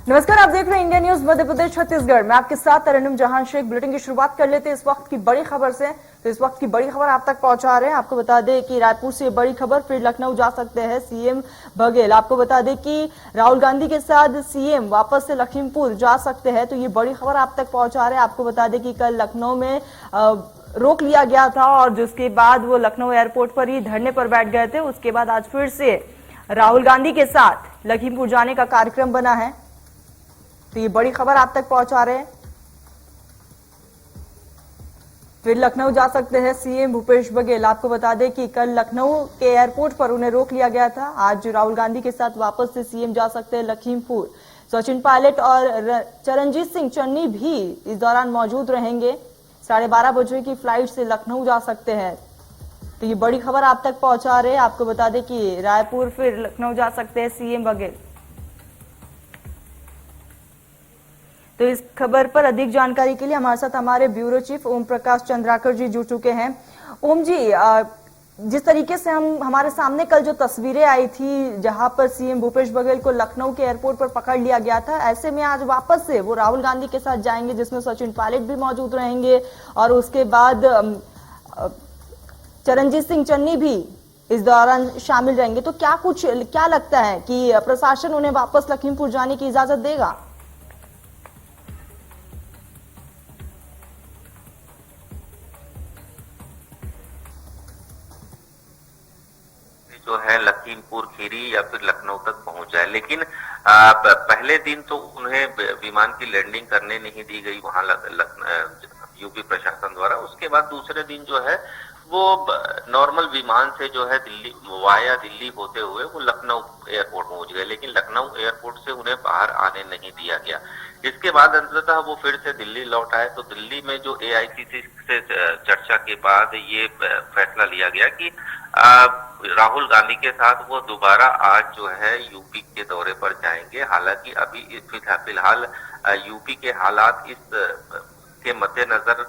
नमस्कार, आप देख रहे हैं इंडिया न्यूज मध्य प्रदेश छत्तीसगढ़। मैं आपके साथ तरन्नुम जहां शेख। बुलेटिन की शुरुआत कर लेते हैं इस वक्त की बड़ी खबर से। तो इस वक्त की बड़ी खबर आप तक पहुंचा रहे हैं। आपको बता दें कि रायपुर से बड़ी खबर, फिर लखनऊ जा सकते हैं सीएम बघेल। आपको बता दें कि राहुल गांधी के साथ सीएम वापस से लखीमपुर जा सकते हैं। तो ये बड़ी खबर आप तक पहुंचा रहे हैं। आपको बता दें कि कल लखनऊ में रोक लिया गया था और जिसके बाद वो लखनऊ एयरपोर्ट पर ही धरने पर बैठ गए थे। उसके बाद आज फिर से राहुल गांधी के साथ लखीमपुर जाने का कार्यक्रम बना है। तो ये बड़ी खबर आप तक पहुंचा रहे हैं। फिर लखनऊ जा सकते हैं सीएम भूपेश बघेल। आपको बता दें कि कल लखनऊ के एयरपोर्ट पर उन्हें रोक लिया गया था। आज राहुल गांधी के साथ वापस से सीएम जा सकते हैं लखीमपुर। सचिन पायलट और चरणजीत सिंह चन्नी भी इस दौरान मौजूद रहेंगे। 12:30 बजे की फ्लाइट से लखनऊ जा सकते हैं। तो ये बड़ी खबर आप तक पहुंचा रहे हैं। आपको बता दें कि रायपुर फिर लखनऊ जा सकते हैं सीएम बघेल। तो इस खबर पर अधिक जानकारी के लिए हमारे साथ हमारे ब्यूरो चीफ ओम प्रकाश चंद्राकर जी जुड़ चुके हैं। ओम जी, जिस तरीके से हमारे सामने कल जो तस्वीरें आई थी जहां पर सीएम भूपेश बघेल को लखनऊ के एयरपोर्ट पर पकड़ लिया गया था, ऐसे में आज वापस से वो राहुल गांधी के साथ जाएंगे जिसमें सचिन पायलट भी मौजूद रहेंगे और उसके बाद चरणजीत सिंह चन्नी भी इस दौरान शामिल रहेंगे। तो क्या लगता है कि प्रशासन उन्हें वापस लखीमपुर जाने की इजाजत देगा? जो है लखीमपुर खीरी या फिर लखनऊ तक पहुंच जाए, लेकिन पहले दिन तो उन्हें विमान की लैंडिंग करने नहीं दी गई वहां यूपी प्रशासन द्वारा। उसके बाद दूसरे दिन जो है वो नॉर्मल विमान से जो है दिल्ली वाया दिल्ली होते हुए वो लखनऊ एयरपोर्ट पहुंच गए, लेकिन लखनऊ एयरपोर्ट से उन्हें बाहर आने नहीं दिया गया। इसके बाद अंततः वो फिर से दिल्ली लौट आए। तो दिल्ली में जो एआईसीसी से चर्चा के बाद ये फैसला लिया गया कि राहुल गांधी के साथ वो दोबारा आज जो है यूपी के दौरे पर जाएंगे। हालांकि अभी फिलहाल यूपी के हालात इस के मद्देनजर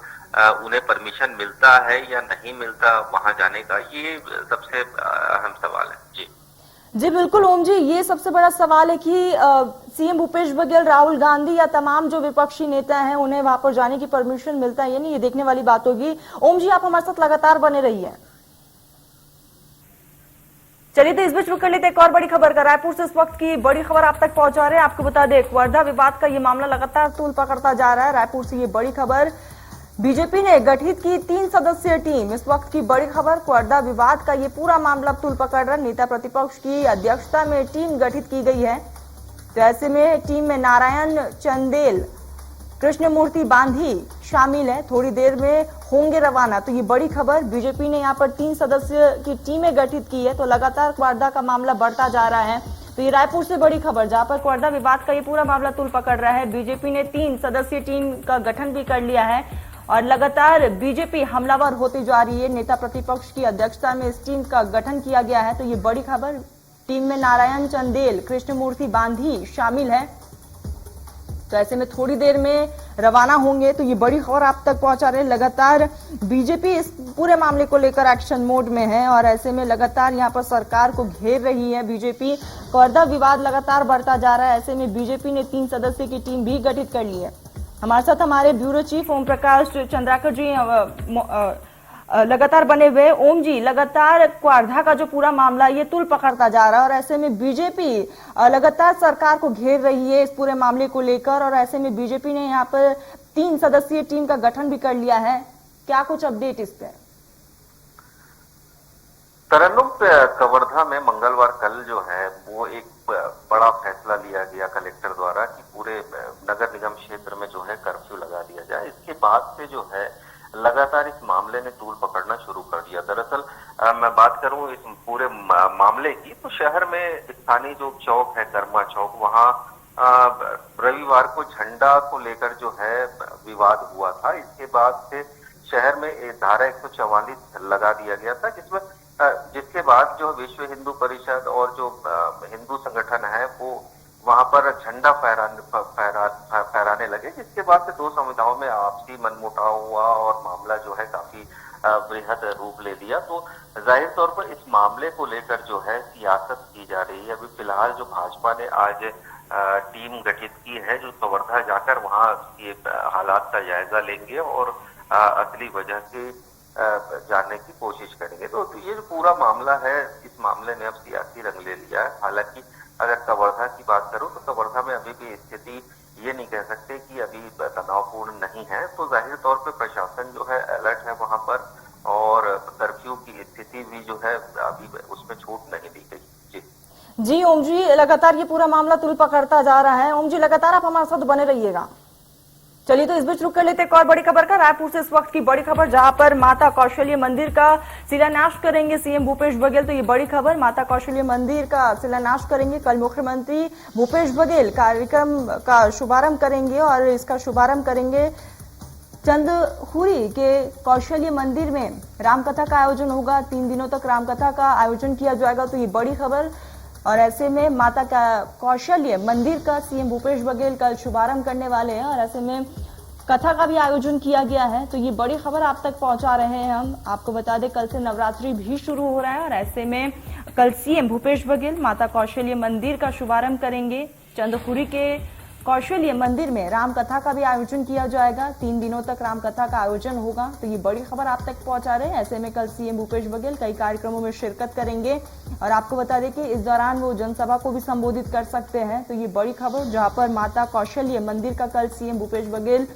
उन्हें परमिशन मिलता है या नहीं मिलता वहां जाने का, ये सबसे अहम सवाल है। जी बिल्कुल ओम जी, ये सबसे बड़ा सवाल है कि सीएम भूपेश बघेल, राहुल गांधी या तमाम जो विपक्षी नेता हैं उन्हें वहां पर जाने की परमिशन मिलता है या नहीं, ये देखने वाली बात होगी। ओम जी, आप हमारे साथ लगातार बने रहिए। चलिए, तो इस बीच कर लेते एक और बड़ी खबर का। रायपुर से इस वक्त की बड़ी खबर आप तक पहुंचा रहे हैं। आपको बता दें, वर्धा विवाद का ये मामला लगातार तूल पकड़ता जा रहा है। रायपुर से ये बड़ी खबर, बीजेपी ने गठित की 3 सदस्यीय टीम। इस वक्त की बड़ी खबर, वर्धा विवाद का ये पूरा मामला तूल पकड़ रहा है। नेता प्रतिपक्ष की अध्यक्षता में टीम गठित की गई है। तो ऐसे में टीम में नारायण चंदेल, कृष्णमूर्ति बांधी शामिल है। थोड़ी देर में होंगे रवाना। तो ये बड़ी खबर, बीजेपी ने यहाँ पर 3 सदस्य की टीमें गठित की है। तो लगातार वारदा का मामला बढ़ता जा रहा है। तो ये रायपुर से बड़ी खबर, जहां पर वारदा विवाद का ये पूरा मामला तूल पकड़ रहा है। बीजेपी ने 3 सदस्यीय टीम का गठन भी कर लिया है और लगातार बीजेपी हमलावर होती जा रही है। नेता प्रतिपक्ष की अध्यक्षता में इस टीम का गठन किया गया है। तो ये बड़ी खबर, टीम में नारायण चंदेल, कृष्णमूर्ति बांधी शामिल है। तो ऐसे में थोड़ी देर में रवाना होंगे। तो ये बड़ी खबर आप तक पहुंचा रहे हैं। लगातार बीजेपी इस पूरे मामले को लेकर एक्शन मोड में है और ऐसे में लगातार यहां पर सरकार को घेर रही है बीजेपी। वर्धा विवाद लगातार बढ़ता जा रहा है। ऐसे में बीजेपी ने 3 सदस्य की टीम भी गठित कर ली है। हमारे साथ हमारे ब्यूरो चीफ ओम प्रकाश चंद्राकर जी लगातार बने हुए। ओम जी, लगातार वारधा का जो पूरा मामला ये तूल पकड़ता जा रहा है और ऐसे में बीजेपी लगातार सरकार को घेर रही है इस पूरे मामले को लेकर और ऐसे में बीजेपी ने यहाँ पर 3 सदस्यीय टीम का गठन भी कर लिया है। क्या कुछ अपडेट इस पे? तरन्नुम, कवर्धा में मंगलवार कल जो है वो एक बड़ा फैसला लिया गया कलेक्टर द्वारा कि पूरे नगर निगम क्षेत्र में जो है कर्फ्यू लगा दिया जाए। इसके बाद से जो है लगातार इस मामले ने तूल पकड़ना शुरू कर दिया। दरअसल मैं बात करूं इस पूरे मामले की, तो शहर में स्थानीय जो चौक है, कर्मा चौक, वहां रविवार को झंडा को लेकर जो है विवाद हुआ था। इसके बाद से शहर में धारा 144 लगा दिया गया था, जिसके बाद जो विश्व हिंदू परिषद और जो हिंदू संगठन है वो वहां पर झंडा फहराने लगे, जिसके बाद से 2 समुदायों में आपसी मनमुटाव हुआ और मामला जो है काफी वृहद रूप ले लिया। तो जाहिर तौर पर इस मामले को लेकर जो है सियासत की जा रही है। अभी फिलहाल जो भाजपा ने आज टीम गठित की है जो कवर्धा जाकर वहां ये हालात का जायजा लेंगे और असली वजह के जानने की कोशिश करेंगे। तो ये जो पूरा मामला है, इस मामले ने अब सियासी रंग ले लिया है। हालांकि अगर कवर्धा की बात करूं तो कवर्धा में अभी भी स्थिति ये नहीं कह सकते कि अभी तनावपूर्ण नहीं है। तो जाहिर तौर पे प्रशासन जो है अलर्ट है वहां पर, और कर्फ्यू की स्थिति भी जो है अभी उसमें छूट नहीं दी गई। जी ओम जी, लगातार ये पूरा मामला तुल पकड़ता जा रहा है। ओम जी, लगातार आप हमारे साथ बने रहिएगा। चलिए तो इस बीच रुक कर लेते एक और बड़ी खबर का। रायपुर से इस वक्त की बड़ी खबर, जहां पर माता कौशल्य मंदिर का शिलान्यास करेंगे सीएम भूपेश बघेल। तो ये बड़ी खबर, माता कौशल्य मंदिर का शिलान्यास करेंगे कल मुख्यमंत्री भूपेश बघेल। कार्यक्रम का शुभारंभ करेंगे और इसका शुभारंभ करेंगे चंदखुरी के कौशल्य मंदिर में। रामकथा का आयोजन होगा, 3 दिनों तक रामकथा का आयोजन किया जाएगा। तो ये बड़ी खबर, और ऐसे में माता का कौशल्य मंदिर का सीएम भूपेश बघेल कल शुभारंभ करने वाले हैं, और ऐसे में कथा का भी आयोजन किया गया है। तो ये बड़ी खबर आप तक पहुंचा रहे हैं हम। आपको बता दें कल से नवरात्रि भी शुरू हो रहा है, और ऐसे में कल सीएम भूपेश बघेल माता कौशल्य मंदिर का शुभारंभ करेंगे। चंदखुरी के कौशल्य मंदिर में रामकथा का भी आयोजन किया जाएगा, 3 दिनों तक रामकथा का आयोजन होगा। तो ये बड़ी खबर आप तक पहुंचा रहे हैं। ऐसे में कल सीएम भूपेश बघेल कई कार्यक्रमों में शिरकत करेंगे, और आपको बता दें कि इस दौरान वो जनसभा को भी संबोधित कर सकते हैं। तो ये बड़ी खबर, जहां पर माता कौशल्य मंदिर का कल सीएम भूपेश बघेल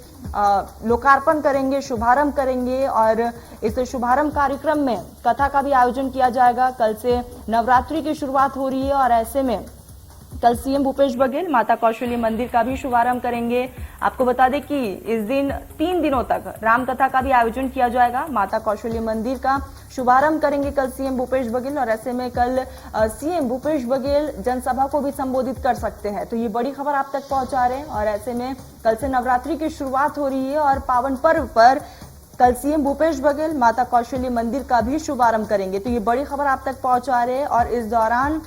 लोकार्पण करेंगे, शुभारंभ करेंगे, और इस शुभारंभ कार्यक्रम में कथा का भी आयोजन किया जाएगा। कल से नवरात्रि की शुरुआत हो रही है, और ऐसे में कल सीएम भूपेश बघेल माता कौशल्य मंदिर का भी शुभारंभ करेंगे। आपको बता दें कि इस दिन 3 दिनों तक रामकथा का भी आयोजन किया जाएगा। माता कौशल्य मंदिर का शुभारंभ करेंगे कल सीएम भूपेश बघेल, और ऐसे में कल सीएम भूपेश बघेल जनसभा को भी संबोधित कर सकते हैं। तो ये बड़ी खबर आप तक पहुंचा रहे हैं, और ऐसे में कल से नवरात्रि की शुरुआत हो रही है, और पावन पर्व पर कल सीएम भूपेश बघेल माता कौशल्य मंदिर का भी शुभारंभ करेंगे। तो ये बड़ी खबर आप तक पहुंचा रहे हैं, और इस दौरान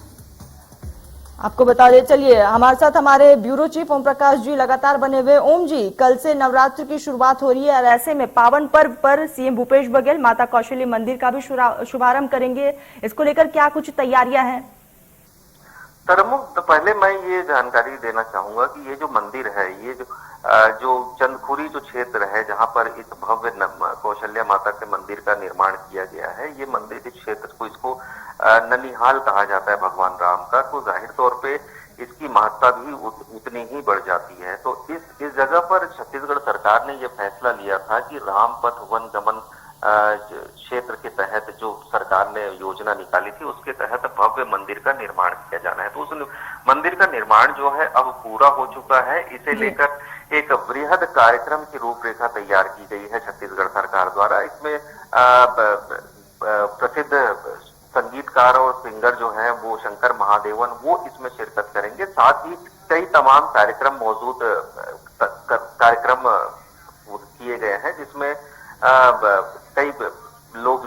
आपको बता दें, चलिए हमारे साथ हमारे ब्यूरो चीफ ओम प्रकाश जी लगातार बने हुए। ओम जी, कल से नवरात्र की शुरुआत हो रही है, और ऐसे में पावन पर्व पर सीएम भूपेश बघेल माता कौशल्य मंदिर का भी शुभारंभ करेंगे। इसको लेकर क्या कुछ तैयारियां हैं? तरमुख, तो पहले मैं ये जानकारी देना चाहूंगा कि ये जो मंदिर है, ये जो चंदखुरी जो क्षेत्र है जहां पर इस भव्य कौशल्या माता के मंदिर का निर्माण किया गया है, ये मंदिर इस क्षेत्र को, इसको ननिहाल कहा जाता है भगवान राम का। तो जाहिर तौर पे इसकी महत्ता भी उतनी ही बढ़ जाती है। तो इस जगह पर छत्तीसगढ़ सरकार ने यह फैसला लिया था कि राम पथ वन गमन क्षेत्र के तहत जो सरकार ने योजना निकाली थी, उसके तहत भव्य मंदिर का निर्माण किया जाना है। तो उस मंदिर का निर्माण जो है अब पूरा हो चुका है। इसे लेकर एक वृहद कार्यक्रम की रूपरेखा तैयार की गई है छत्तीसगढ़ सरकार द्वारा। इसमें प्रसिद्ध संगीतकार और सिंगर जो हैं वो शंकर महादेवन, वो इसमें शिरकत करेंगे। साथ ही कई तमाम कार्यक्रम किए गए हैं, जिसमें कई लोग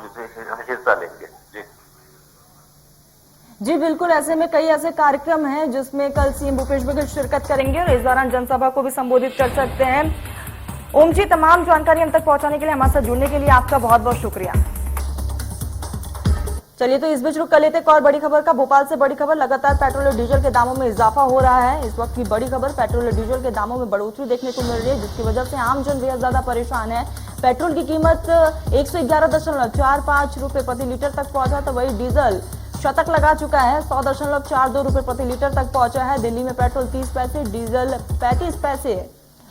हिस्सा लेंगे। जी बिल्कुल, ऐसे में कई ऐसे कार्यक्रम हैं जिसमें कल सीएम भूपेश बघेल शिरकत करेंगे, और इस दौरान जनसभा को भी संबोधित कर सकते हैं। ओम जी, तमाम जानकारी हम तक पहुंचाने के लिए, हमारे साथ जुड़ने के लिए आपका बहुत बहुत शुक्रिया। चलिए तो इस बीच रुक कर लेते एक और बड़ी खबर का। भोपाल से बड़ी खबर, लगातार पेट्रोल और डीजल के दामों में इजाफा हो रहा है। इस वक्त की बड़ी खबर, पेट्रोल और डीजल के दामों में बढ़ोतरी देखने को मिल रही है, जिसकी वजह से आम जन बेहद ज्यादा परेशान है। पेट्रोल की कीमत 111.45 रुपए प्रति लीटर तक पहुंचा, तो वही डीजल शतक लगा चुका है, 100.42 रुपए प्रति लीटर तक पहुंचा है। दिल्ली में पेट्रोल 30 पैसे, डीजल 35 पैसे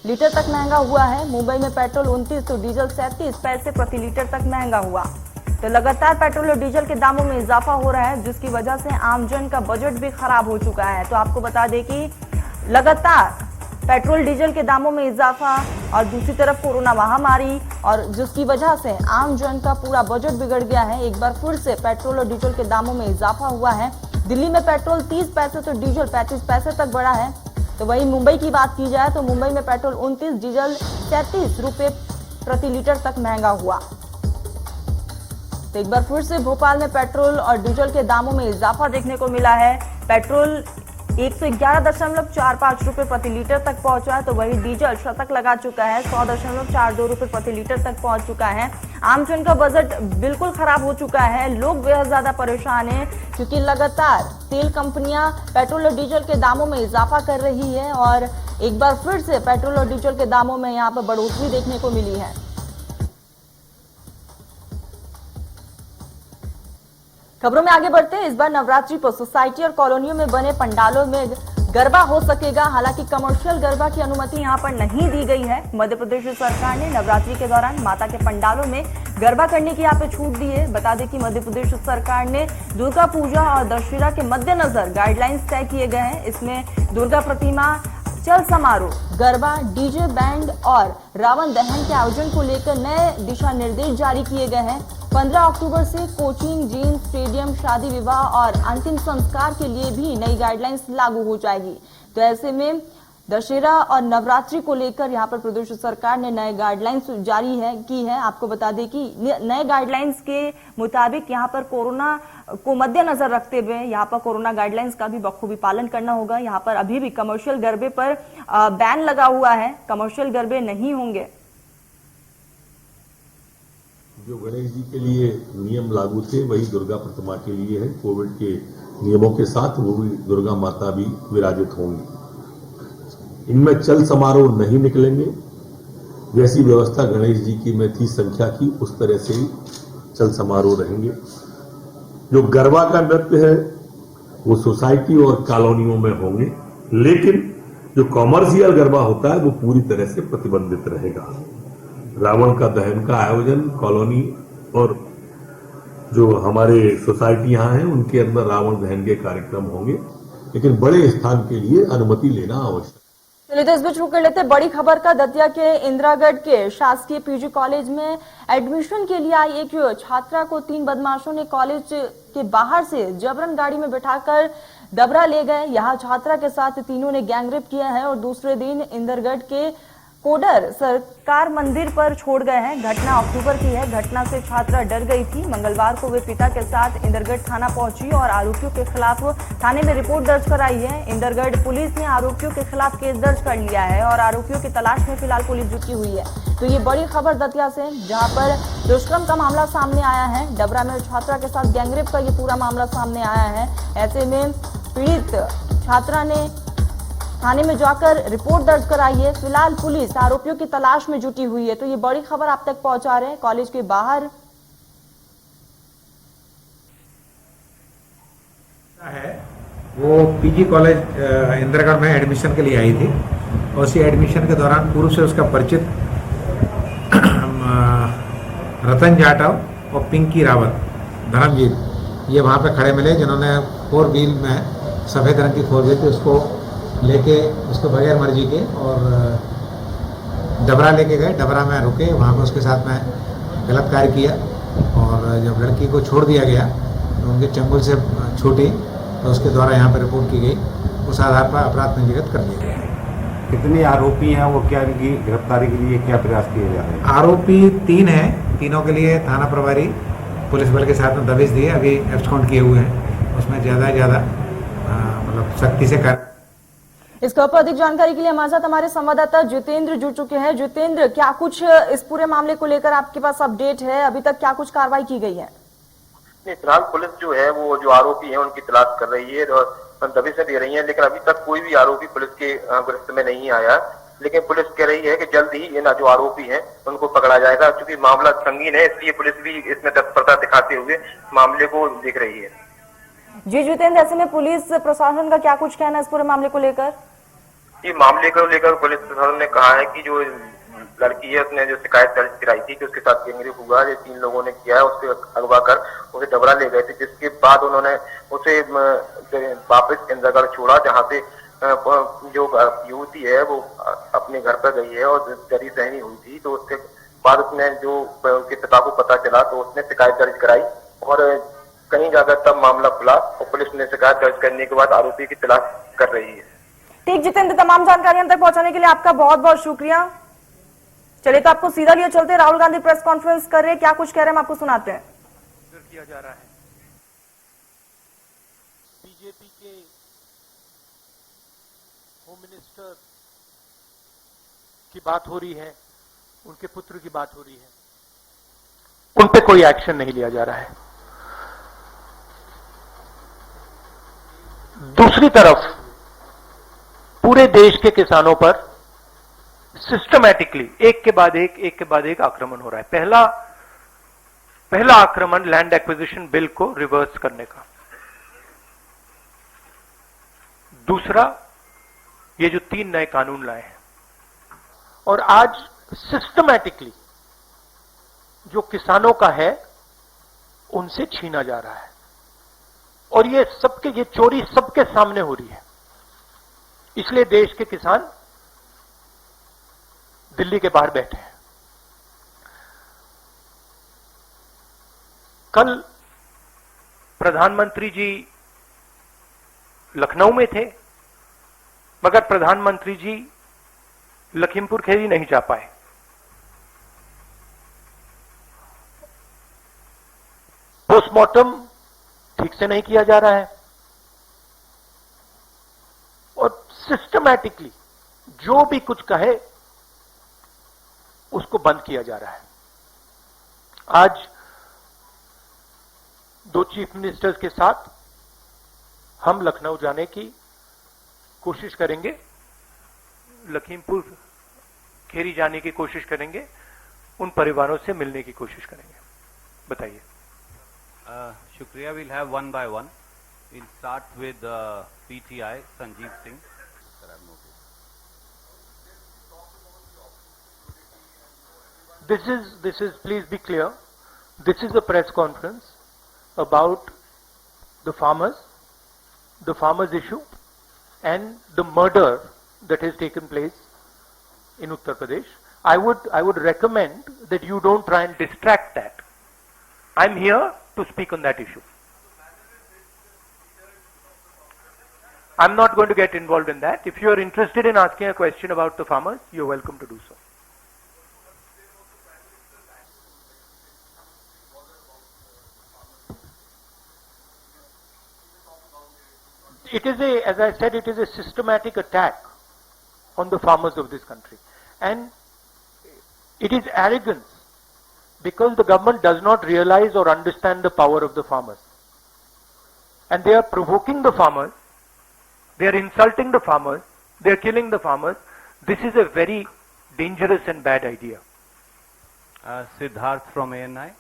लीटर तक महंगा हुआ है। मुंबई में पेट्रोल 29 तो डीजल 37 पैसे प्रति लीटर तक महंगा हुआ। तो लगातार पेट्रोल और डीजल के दामों में इजाफा हो रहा है, जिसकी वजह से आमजन का बजट भी खराब हो चुका है। तो आपको बता दें कि लगातार पेट्रोल डीजल के दामों में इजाफा, और दूसरी तरफ कोरोना महामारी, और जिसकी वजह से आमजन का पूरा बजट बिगड़ गया है। एक बार फिर से पेट्रोल और डीजल के दामों में इजाफा हुआ है। दिल्ली में पेट्रोल 30 पैसे तो डीजल 35 पैसे तक बढ़ा है। तो वहीं मुंबई की बात की जाए तो मुंबई में पेट्रोल 29, डीजल 37 रुपए प्रति लीटर तक महंगा हुआ। तो एक बार फिर से भोपाल में पेट्रोल और डीजल के दामों में इजाफा देखने को मिला है। पेट्रोल 111.45 रुपए प्रति लीटर तक पहुंचा है, तो वही डीजल शतक लगा चुका है, 100.42 रुपए प्रति लीटर तक पहुंच चुका है। आम जन का बजट बिल्कुल खराब हो चुका है, लोग बेहद ज्यादा परेशान हैं क्योंकि लगातार तेल कंपनियां पेट्रोल और डीजल के दामों में इजाफा कर रही है और एक बार फिर से पेट्रोल और डीजल के दामों में यहां पर बढ़ोतरी देखने को मिली है। खबरों में आगे बढ़ते हैं। इस बार नवरात्रि पर सोसाइटी और कॉलोनियों में बने पंडालों में गरबा हो सकेगा, हालांकि कमर्शियल गरबा की अनुमति यहां पर नहीं दी गई है। मध्य प्रदेश सरकार ने नवरात्रि के दौरान माता के पंडालों में गरबा करने की यहां पे छूट दी है। बता दें कि मध्य प्रदेश सरकार ने दुर्गा पूजा और दशहरा के मद्देनजर गाइडलाइंस तय किए गए हैं। इसमें दुर्गा प्रतिमा, चल समारोह, गरबा, डीजे बैंड और रावण दहन के आयोजन को लेकर नए दिशा निर्देश जारी किए गए हैं। 15 अक्टूबर से कोचिंग, जिम, स्टेडियम, शादी विवाह और अंतिम संस्कार के लिए भी नई गाइडलाइंस लागू हो जाएगी। तो ऐसे में दशहरा और नवरात्रि को लेकर यहां पर प्रदेश सरकार ने नए गाइडलाइंस जारी की है। आपको बता दें कि नए गाइडलाइंस के मुताबिक यहां पर कोरोना को मद्देनजर रखते हुए यहां पर कोरोना गाइडलाइंस का भी बखूबी पालन करना होगा। यहां पर अभी भी कमर्शियल गरबे पर बैन लगा हुआ है, कमर्शियल गरबे नहीं होंगे। जो गणेश जी के लिए नियम लागू थे वही दुर्गा प्रतिमा के लिए है। कोविड के नियमों के साथ वो भी दुर्गा माता भी विराजित होंगी। इनमें चल समारोह नहीं निकलेंगे। जैसी व्यवस्था गणेश जी की में थी संख्या की, उस तरह से ही चल समारोह रहेंगे। जो गरबा का नृत्य है वो सोसाइटी और कॉलोनियों में होंगे, लेकिन जो कॉमर्शियल गरबा होता है वो पूरी तरह से प्रतिबंधित रहेगा। रावण का दहन का आयोजन कॉलोनी और जो हमारे सोसाइटियां हैं उनके अंदर रावण दहन के कार्यक्रम होंगे, लेकिन बड़े स्थान के लिए अनुमति लेना आवश्यक। चलिए तो इस बीच रुक लेते बड़ी खबर का। दतिया के इंदिरागढ़ के शासकीय पीजी कॉलेज में एडमिशन के लिए आई एक छात्रा को 3 बदमाशों ने कॉलेज के बाहर से जबरन गाड़ी में बिठाकर डबरा ले गए। यहाँ छात्रा के साथ तीनों ने गैंगरेप किया है और दूसरे दिन इंदिरागढ़ के कोडर सरकार मंदिर पर छोड़ गए हैं। घटना अक्टूबर की है। घटना से छात्रा डर गई थी। मंगलवार को वे पिता के साथ इंदिरागढ़ थाना पहुंची और आरोपियों के खिलाफ थाने में रिपोर्ट दर्ज कराई है। इंदिरागढ़ पुलिस ने आरोपियों के खिलाफ केस दर्ज कर लिया है और आरोपियों की तलाश में फिलहाल पुलिस जुटी हुई है। तो ये बड़ी खबर दतिया से, जहां पर दुष्कर्म का मामला सामने आया है। डबरा में छात्रा के साथ गैंगरेप का ये पूरा मामला सामने आया है। ऐसे में पीड़ित छात्रा ने थाने में जाकर रिपोर्ट दर्ज कराई है। फिलहाल पुलिस आरोपियों की तलाश में जुटी हुई है। तो ये बड़ी खबर आप तक पहुंचा रहे हैं। कॉलेज के बाहर है वो पीजी कॉलेज इंदिरागढ़ में एडमिशन के लिए आई थी और उसी एडमिशन के दौरान पूर्व से उसका परिचित रतन जाटव और पिंकी रावत, धर्मजीत, ये वहाँ पे खड़े मिले, जिन्होंने 4 व्हील में सफ़ेद रंग की 4 व्हील थी उसको लेके उसको बगैर मर्जी के और डबरा लेके गए। डबरा में रुके, वहाँ पे उसके साथ में गलत कार्य किया और जब लड़की को छोड़ दिया गया तो उनके चंगुल से छूटी तो उसके द्वारा यहाँ पर रिपोर्ट की गई। उस आधार पर अपराध पंजीकृत कर दिया गया। कितने आरोपी हैं, वो क्या इनकी गिरफ्तारी के लिए क्या प्रयास किए जा रहे हैं? आरोपी 3 हैं। तीनों के लिए थाना प्रभारी पुलिस बल के साथ में दबिश दिए, अभी एब्सकॉन्ड किए हुए हैं। उसमें ज़्यादा मतलब सख्ती से कार्य। इसके ऊपर अधिक जानकारी के लिए हमारे साथ हमारे संवाददाता जितेंद्र जुड़ चुके हैं। जितेंद्र, क्या कुछ इस पूरे मामले को लेकर आपके पास अपडेट है? अभी तक क्या कुछ कार्रवाई की गई है? नहीं, फिलहाल पुलिस जो है वो जो आरोपी है उनकी तलाश कर रही है और दबिशें दे रही है, लेकिन अभी तक कोई भी आरोपी पुलिस के गिरफ्त में नहीं आया। लेकिन पुलिस कह रही है कि जल्द ही ये जो आरोपी हैं उनको पकड़ा जाएगा। क्योंकि मामला संगीन है, इसलिए पुलिस भी इसमें तत्परता दिखाते हुए मामले को देख रही है। जी जितेंद्र, ऐसे में पुलिस प्रशासन का क्या कुछ कहना है इस पूरे मामले को लेकर? ये मामले को लेकर पुलिस प्रशासन ने कहा है कि जो लड़की है उसने जो शिकायत दर्ज कराई थी कि उसके साथ गैंगरेप हुआ, ये 3 लोगों ने किया है, उससे अगवा कर उसे डबरा ले गए थे, जिसके बाद उन्होंने उसे वापस इंदिरागढ़ छोड़ा, जहाँ से जो युवती है वो अपने घर पर गई है और दरी सहनी हुई थी। तो उसके बाद उसने जो उसके पिता को पता चला तो उसने शिकायत दर्ज कराई और कहीं जाकर तब मामला खुला और पुलिस ने शिकायत दर्ज करने के बाद आरोपी की तलाश कर रही है। ठीक जितेंद्र, तमाम जानकारी हम तक पहुंचाने के लिए आपका बहुत बहुत शुक्रिया। चलिए तो आपको सीधा लिए चलते। राहुल गांधी प्रेस कॉन्फ्रेंस कर रहे हैं, क्या कुछ कह रहे हैं हम आपको सुनाते हैं। किया जा रहा है बीजेपी के होम मिनिस्टर की बात हो रही है, उनके पुत्र की बात हो रही है, उन पे कोई एक्शन नहीं लिया जा रहा है। दूसरी तरफ पूरे देश के किसानों पर सिस्टमैटिकली एक के बाद एक आक्रमण हो रहा है। पहला आक्रमण लैंड एक्विजिशन बिल को रिवर्स करने का, दूसरा ये जो 3 नए कानून लाए हैं, और आज सिस्टमैटिकली जो किसानों का है उनसे छीना जा रहा है, और ये चोरी सबके सामने हो रही है। इसलिए देश के किसान दिल्ली के बाहर बैठे हैं। कल प्रधानमंत्री जी लखनऊ में थे, मगर प्रधानमंत्री जी लखीमपुर खीरी नहीं जा पाए। पोस्टमार्टम ठीक से नहीं किया जा रहा है, और सिस्टमैटिकली जो भी कुछ कहे उसको बंद किया जा रहा है। आज 2 चीफ मिनिस्टर्स के साथ हम लखनऊ जाने की कोशिश करेंगे, लखीमपुर खीरी जाने की कोशिश करेंगे, उन परिवारों से मिलने की कोशिश करेंगे। बताइए। शुक्रिया। Will have one by one. Will start with PTI Sanjeev Singh. This is, please be clear, this is a press conference about the farmers issue and the murder that has taken place in Uttar Pradesh. I would recommend that you don't try and distract that. I'm here to speak on that issue. I'm not going to get involved in that. If you are interested in asking a question about the farmers, you're welcome to do so. It is as I said, it is a systematic attack on the farmers of this country. And it is arrogance, because the government does not realize or understand the power of the farmers. And they are provoking the farmers, they are insulting the farmers, they are killing the farmers. This is a very dangerous and bad idea. Siddharth from ANI.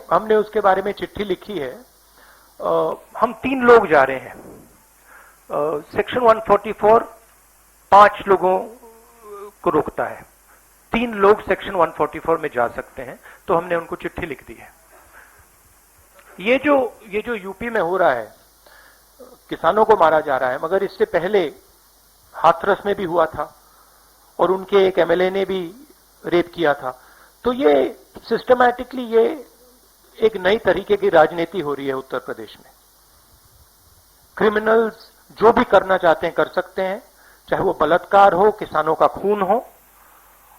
हमने उसके बारे में चिट्ठी लिखी है। हम 3 लोग जा रहे हैं। सेक्शन 144 5 लोगों को रोकता है, 3 लोग सेक्शन 144 में जा सकते हैं, तो हमने उनको चिट्ठी लिख दी है। ये जो यूपी में हो रहा है, किसानों को मारा जा रहा है, मगर इससे पहले हाथरस में भी हुआ था और उनके एक एमएलए ने भी रेप किया था। तो ये सिस्टमैटिकली ये एक नई तरीके की राजनीति हो रही है उत्तर प्रदेश में। क्रिमिनल्स जो भी करना चाहते हैं कर सकते हैं, चाहे वो बलात्कार हो, किसानों का खून हो,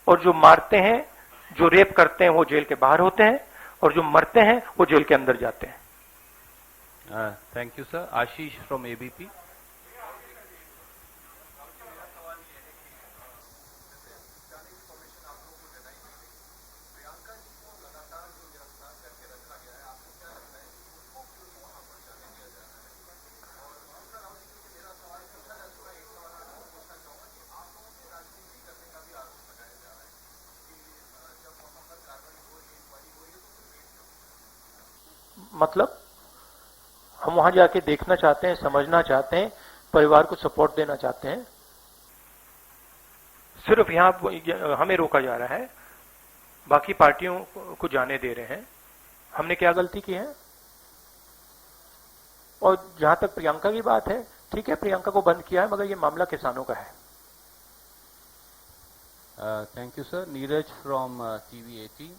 और जो मारते हैं, जो रेप करते हैं वो जेल के बाहर होते हैं, और जो मरते हैं वो जेल के अंदर जाते हैं। Thank you sir. Ashish from ABP. मतलब हम वहां जाके देखना चाहते हैं, समझना चाहते हैं, परिवार को सपोर्ट देना चाहते हैं। सिर्फ यहां हमें रोका जा रहा है, बाकी पार्टियों को जाने दे रहे हैं। हमने क्या गलती की है? और जहां तक प्रियंका की बात है, ठीक है, प्रियंका को बंद किया है, मगर ये मामला किसानों का है। Thank you sir. Neeraj from TV18।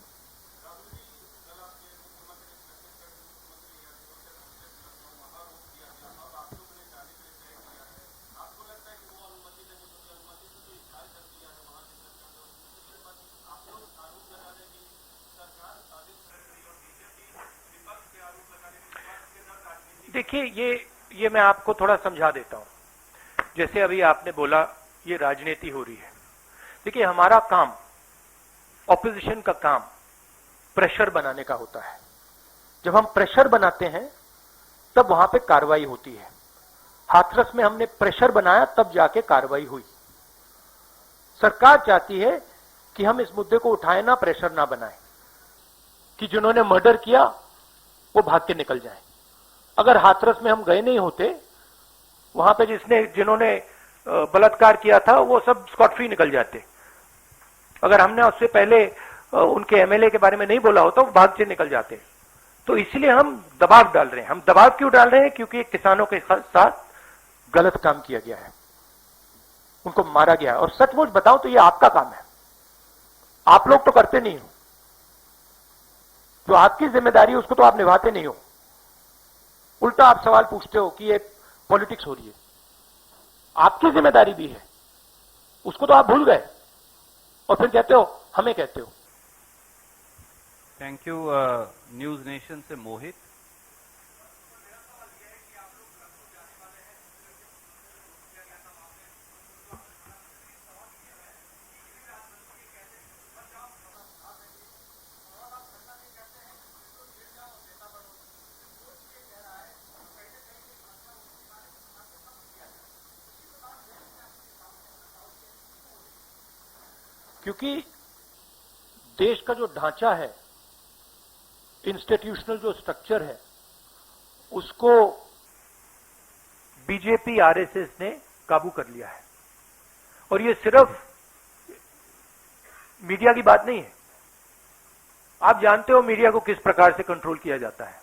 देखिए, ये मैं आपको थोड़ा समझा देता हूं। जैसे अभी आपने बोला ये राजनीति हो रही है। देखिए, हमारा काम, ऑपोजिशन का काम प्रेशर बनाने का होता है। जब हम प्रेशर बनाते हैं तब वहां पे कार्रवाई होती है। हाथरस में हमने प्रेशर बनाया, तब जाके कार्रवाई हुई। सरकार चाहती है कि हम इस मुद्दे को उठाएं ना, प्रेशर ना बनाएं, कि जिन्होंने मर्डर किया वो भाग के निकल जाएं। अगर हाथरस में हम गए नहीं होते, वहां पे जिन्होंने बलात्कार किया था वो सब स्कॉट फ्री निकल जाते। अगर हमने उससे पहले उनके एमएलए के बारे में नहीं बोला होता, वो भाग से निकल जाते। तो इसलिए हम दबाव डाल रहे हैं। हम दबाव क्यों डाल रहे हैं? क्योंकि किसानों के साथ गलत काम किया गया है, उनको मारा गया है। और सचमुच बताओ तो ये आपका काम है, आप लोग तो करते नहीं हो। जो आपकी जिम्मेदारी है उसको तो आप निभाते नहीं हो। उल्टा आप सवाल पूछते हो कि ये पॉलिटिक्स हो रही है। आपकी जिम्मेदारी भी है, उसको तो आप भूल गए और फिर कहते हो हमें कहते हो। Thank you. न्यूज नेशन से मोहित। क्योंकि देश का जो ढांचा है, इंस्टीट्यूशनल जो स्ट्रक्चर है, उसको बीजेपी आरएसएस ने काबू कर लिया है। और ये सिर्फ मीडिया की बात नहीं है। आप जानते हो मीडिया को किस प्रकार से कंट्रोल किया जाता है।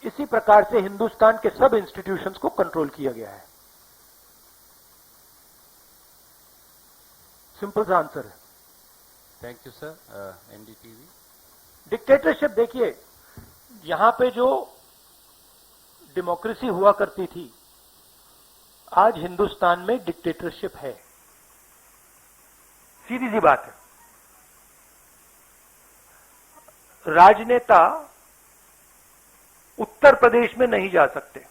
इसी प्रकार से हिंदुस्तान के सब इंस्टीट्यूशंस को कंट्रोल किया गया है। सिंपल सा आंसर है। Thank you sir. NDTV. Dictatorship, देखिए, यहां पे जो डेमोक्रेसी हुआ करती थी, आज हिंदुस्तान में डिक्टेटरशिप है। सीधी सी बात है। राजनेता उत्तर प्रदेश में नहीं जा सकते।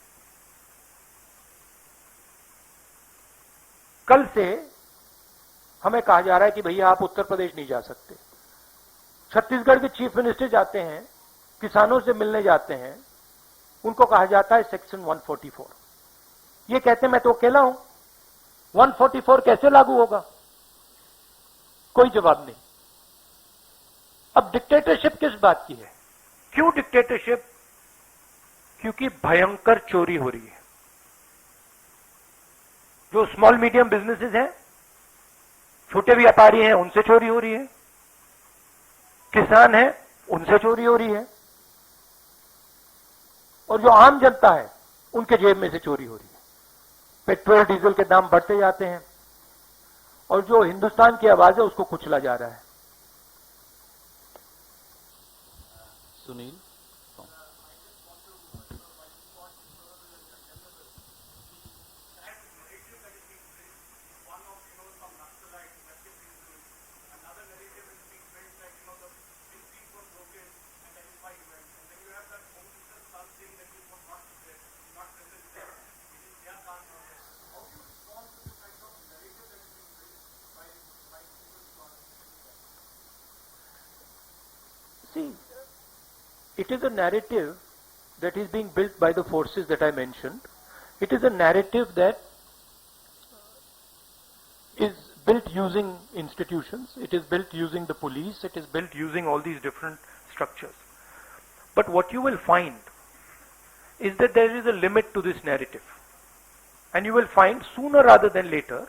कल से हमें कहा जा रहा है कि भैया आप उत्तर प्रदेश नहीं जा सकते। छत्तीसगढ़ के चीफ मिनिस्टर जाते हैं, किसानों से मिलने जाते हैं, उनको कहा जाता है सेक्शन 144। ये कहते हैं मैं तो अकेला हूं, 144 कैसे लागू होगा? कोई जवाब नहीं। अब डिक्टेटरशिप किस बात की है? क्यों डिक्टेटरशिप? क्योंकि भयंकर चोरी हो रही है। जो स्मॉल मीडियम बिजनेसेस हैं, छोटे व्यापारी हैं, उनसे चोरी हो रही है। किसान हैं, उनसे चोरी हो रही है। और जो आम जनता है, उनके जेब में से चोरी हो रही है। पेट्रोल डीजल के दाम बढ़ते जाते हैं और जो हिंदुस्तान की आवाज है उसको कुचला जा रहा है। Sunil. See, it is a narrative that is being built by the forces that I mentioned. It is a narrative that is built using institutions, it is built using the police, it is built using all these different structures. But what you will find is that there is a limit to this narrative. And you will find sooner rather than later,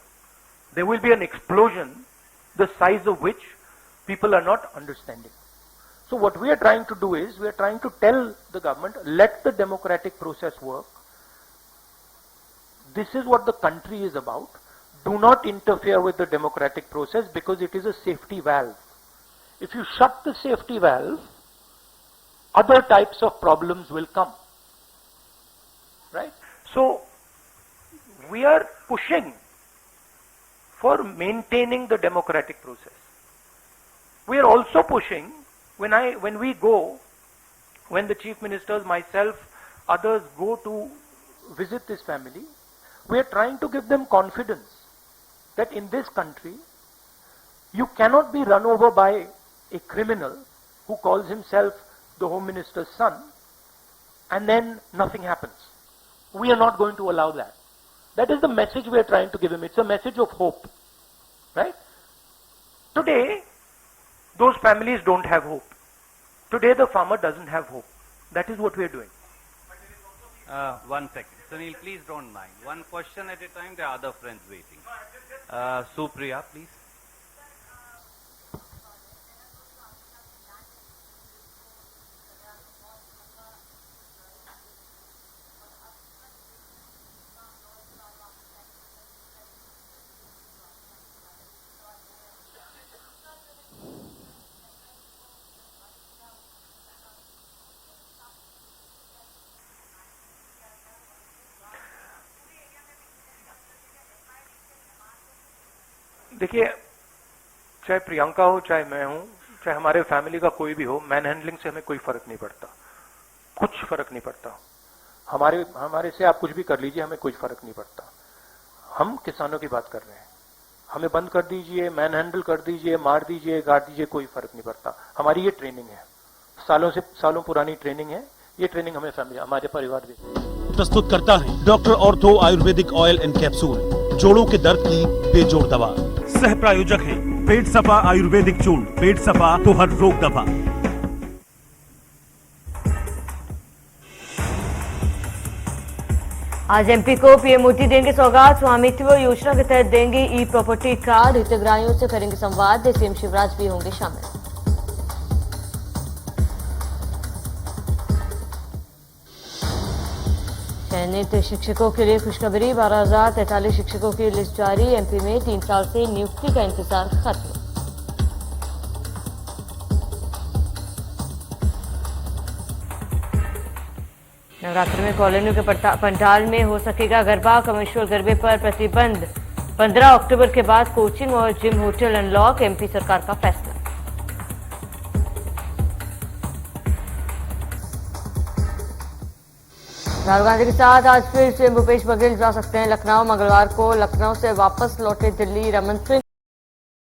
there will be an explosion, the size of which people are not understanding. So what we are trying to do is, we are trying to tell the government, let the democratic process work. This is what the country is about. Do not interfere with the democratic process because it is a safety valve. If you shut the safety valve, other types of problems will come. Right? So, we are pushing for maintaining the democratic process. We are also pushing, when we go when the chief ministers, myself, others go to visit this family, we are trying to give them confidence that in this country, you cannot be run over by a criminal who calls himself the Home Minister's son, and then nothing happens. We are not going to allow that. That is the message we are trying to give him. It's a message of hope. Right? Today, those families don't have hope. Today, the farmer doesn't have hope. That is what we are doing. 1 second. Sunil, please don't mind. One question at a time, there are other friends waiting. Supriya, please. देखिए, चाहे प्रियंका हो, चाहे मैं हूं, चाहे हमारे family का कोई भी हो, मैन हैंडलिंग से हमें कोई फर्क नहीं पड़ता, कुछ फर्क नहीं पड़ता। हमारे से आप कुछ भी कर लीजिए, हमें कोई फर्क नहीं पड़ता। हम किसानों की बात कर रहे हैं। हमें बंद कर दीजिए, मैन हैंडल कर दीजिए, मार दीजिए, गाड़ दीजिए, कोई फर्क नहीं पड़ता। हमारी ये ट्रेनिंग है, सालों पुरानी ट्रेनिंग है। ये ट्रेनिंग हमें फैमिली, हमारे परिवार देते। प्रस्तुत करता है doctor ortho Ayurvedic oil and capsule, जोड़ों के दर्द की बेजोड़ दवा। सह प्रायोजक है पेट सफा आयुर्वेदिक चूर्ण, पेट सफा तो हर रोग दवा। आज एमपी को पीएम मोदी देंगे सौगात। स्वामित्व योजना के तहत देंगे ई प्रॉपर्टी कार्ड। हितग्राहियों से करेंगे संवाद। सीएम शिवराज भी होंगे शामिल। चयनित शिक्षकों के लिए खुशखबरी। 12,043 शिक्षकों की लिस्ट जारी। एमपी में 3 साल से नियुक्ति का इंतजार खत्म। नवरात्र में कॉलोनियों के पंडाल में हो सकेगा गरबा। कमर्शियल गरबे पर प्रतिबंध। 15 अक्टूबर के बाद कोचिंग और जिम होटल अनलॉक। एमपी सरकार का फैसला। राहुल गांधी के साथ आज फिर से भूपेश बघेल जा सकते हैं लखनऊ। मंगलवार को लखनऊ से वापस लौटे दिल्ली। रमन सिंह